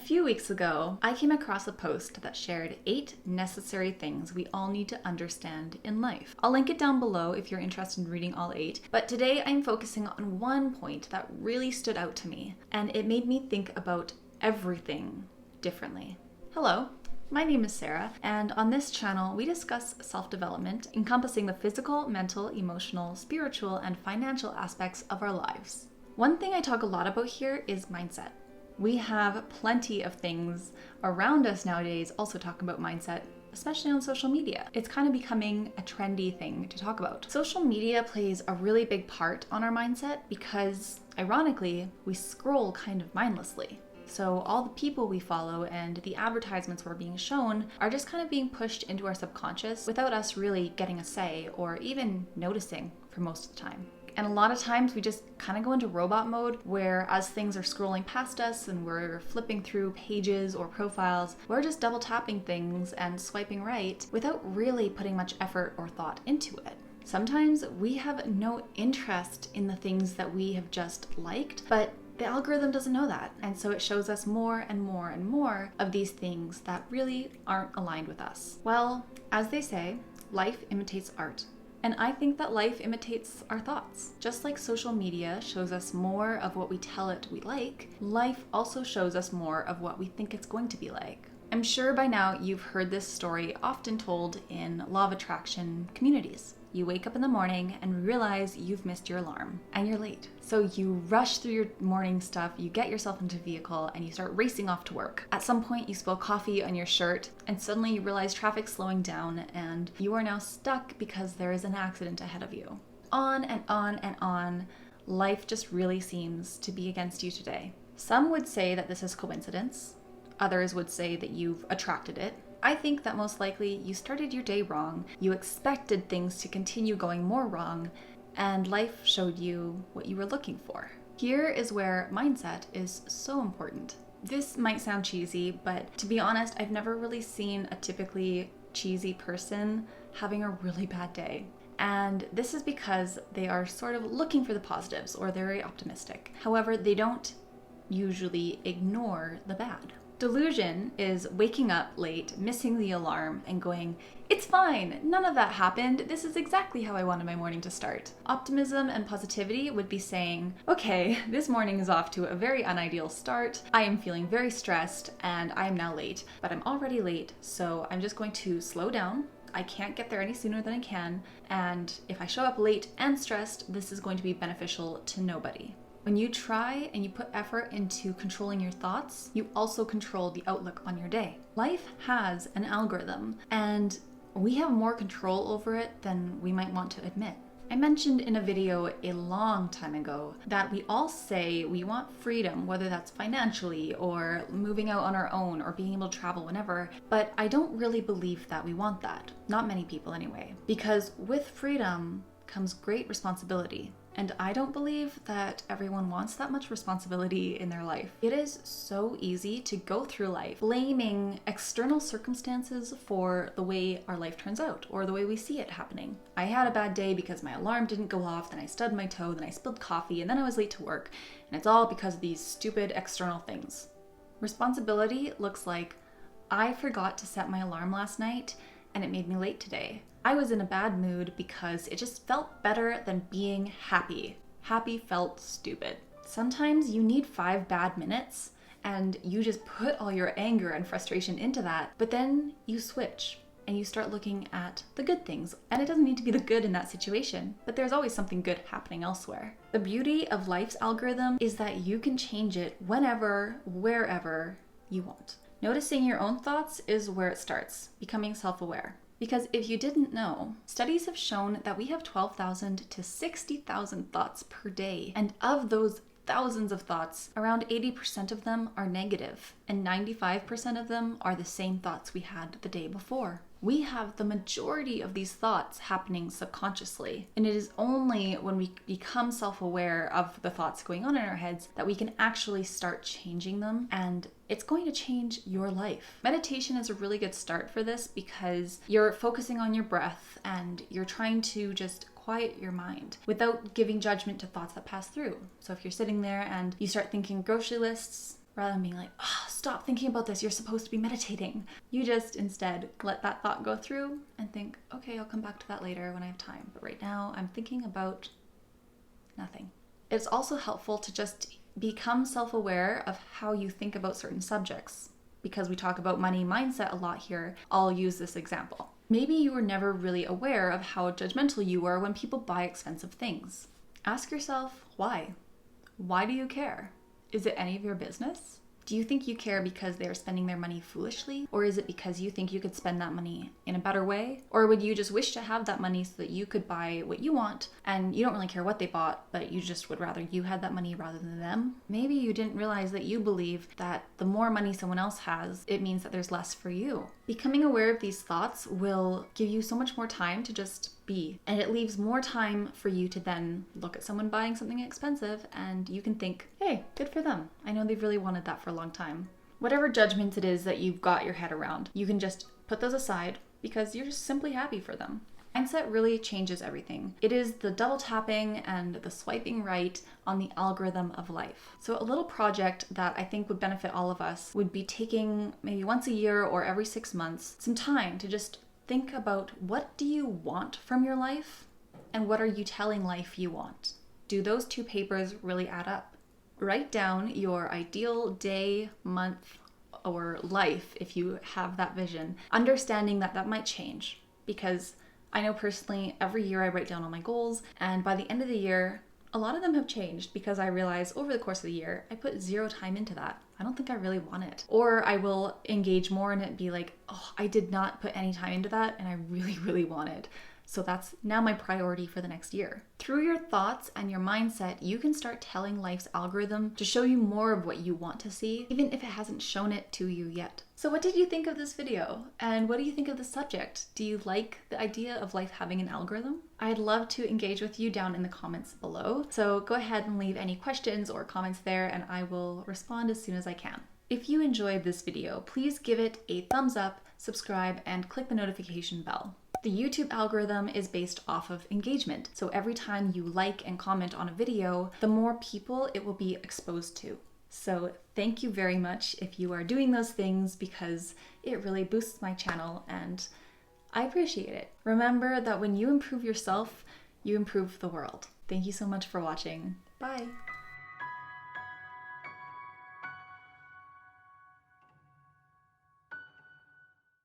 few weeks ago, I came across a post that shared 8 necessary things we all need to understand in life. I'll link it down below if you're interested in reading all 8, but today I'm focusing on one point that really stood out to me, and it made me think about everything differently. Hello. My name is Sarah, and on this channel, we discuss self-development encompassing the physical, mental, emotional, spiritual, and financial aspects of our lives. One thing I talk a lot about here is mindset. We have plenty of things around us nowadays also talking about mindset, especially on social media. It's kind of becoming a trendy thing to talk about. Social media plays a really big part on our mindset because, ironically, we scroll kind of mindlessly. So all the people we follow and the advertisements we're being shown are just kind of being pushed into our subconscious without us really getting a say or even noticing for most of the time. And a lot of times we just kind of go into robot mode where as things are scrolling past us and we're flipping through pages or profiles, we're just double tapping things and swiping right without really putting much effort or thought into it. Sometimes we have no interest in the things that we have just liked, but the algorithm doesn't know that, and so it shows us more and more and more of these things that really aren't aligned with us. Well, as they say, life imitates art. And I think that life imitates our thoughts. Just like social media shows us more of what we tell it we like, life also shows us more of what we think it's going to be like. I'm sure by now you've heard this story often told in law of attraction communities. You wake up in the morning and realize you've missed your alarm and you're late. So you rush through your morning stuff, you get yourself into a vehicle and you start racing off to work. At some point you spill coffee on your shirt and suddenly you realize traffic's slowing down and you are now stuck because there is an accident ahead of you. On and on and on, life just really seems to be against you today. Some would say that this is coincidence. Others would say that you've attracted it. I think that most likely you started your day wrong, you expected things to continue going more wrong, and life showed you what you were looking for. Here is where mindset is so important. This might sound cheesy, but to be honest, I've never really seen a typically cheesy person having a really bad day. And this is because they are sort of looking for the positives or they're very optimistic. However, they don't usually ignore the bad. Delusion is waking up late, missing the alarm, and going, "It's fine, none of that happened, this is exactly how I wanted my morning to start." Optimism and positivity would be saying, "Okay, this morning is off to a very unideal start, I am feeling very stressed, and I am now late, but I'm already late, so I'm just going to slow down. I can't get there any sooner than I can, and if I show up late and stressed, this is going to be beneficial to nobody." When you try and you put effort into controlling your thoughts, you also control the outlook on your day. Life has an algorithm, and we have more control over it than we might want to admit. I mentioned in a video a long time ago that we all say we want freedom, whether that's financially or moving out on our own or being able to travel whenever, but I don't really believe that we want that. Not many people anyway. Because with freedom comes great responsibility. And I don't believe that everyone wants that much responsibility in their life. It is so easy to go through life blaming external circumstances for the way our life turns out or the way we see it happening. I had a bad day because my alarm didn't go off, then I stubbed my toe, then I spilled coffee, and then I was late to work. And it's all because of these stupid external things. Responsibility looks like, I forgot to set my alarm last night and it made me late today. I was in a bad mood because it just felt better than being happy. Happy felt stupid. Sometimes you need 5 bad minutes and you just put all your anger and frustration into that, but then you switch and you start looking at the good things. And it doesn't need to be the good in that situation, but there's always something good happening elsewhere. The beauty of life's algorithm is that you can change it whenever, wherever you want. Noticing your own thoughts is where it starts, becoming self-aware. Because if you didn't know, studies have shown that we have 12,000 to 60,000 thoughts per day. And of those thousands of thoughts, around 80% of them are negative, and 95% of them are the same thoughts we had the day before. We have the majority of these thoughts happening subconsciously, and it is only when we become self-aware of the thoughts going on in our heads that we can actually start changing them, and it's going to change your life. Meditation is a really good start for this because you're focusing on your breath and you're trying to just quiet your mind without giving judgment to thoughts that pass through. So if you're sitting there and you start thinking grocery lists, rather than being like, oh, stop thinking about this, you're supposed to be meditating. You just instead let that thought go through and think, okay, I'll come back to that later when I have time. But right now I'm thinking about nothing. It's also helpful to just become self-aware of how you think about certain subjects. Because we talk about money mindset a lot here, I'll use this example. Maybe you were never really aware of how judgmental you were when people buy expensive things. Ask yourself, why? Why do you care? Is it any of your business? Do you think you care because they are spending their money foolishly? Or is it because you think you could spend that money in a better way? Or would you just wish to have that money so that you could buy what you want and you don't really care what they bought, but you just would rather you had that money rather than them? Maybe you didn't realize that you believe that the more money someone else has, it means that there's less for you. Becoming aware of these thoughts will give you so much more time to just be. And it leaves more time for you to then look at someone buying something expensive and you can think, hey, good for them. I know they've really wanted that for a long time. Whatever judgments it is that you've got your head around, you can just put those aside because you're just simply happy for them. Mindset really changes everything. It is the double tapping and the swiping right on the algorithm of life. So a little project that I think would benefit all of us would be taking maybe once a year or every 6 months some time to just think about, what do you want from your life and what are you telling life you want? Do those two papers really add up? Write down your ideal day, month, or life if you have that vision, understanding that that might change. Because I know personally, every year I write down all my goals, and by the end of the year, a lot of them have changed because I realize over the course of the year, I put 0 time into that. I don't think I really want it. Or I will engage more in it, be like, oh, I did not put any time into that and I really, really want it. So that's now my priority for the next year. Through your thoughts and your mindset, you can start telling life's algorithm to show you more of what you want to see, even if it hasn't shown it to you yet. So what did you think of this video? And what do you think of the subject? Do you like the idea of life having an algorithm? I'd love to engage with you down in the comments below. So go ahead and leave any questions or comments there and I will respond as soon as I can. If you enjoyed this video, please give it a thumbs up, subscribe, and click the notification bell. The YouTube algorithm is based off of engagement. So every time you like and comment on a video, the more people it will be exposed to. So thank you very much if you are doing those things because it really boosts my channel and I appreciate it. Remember that when you improve yourself, you improve the world. Thank you so much for watching. Bye.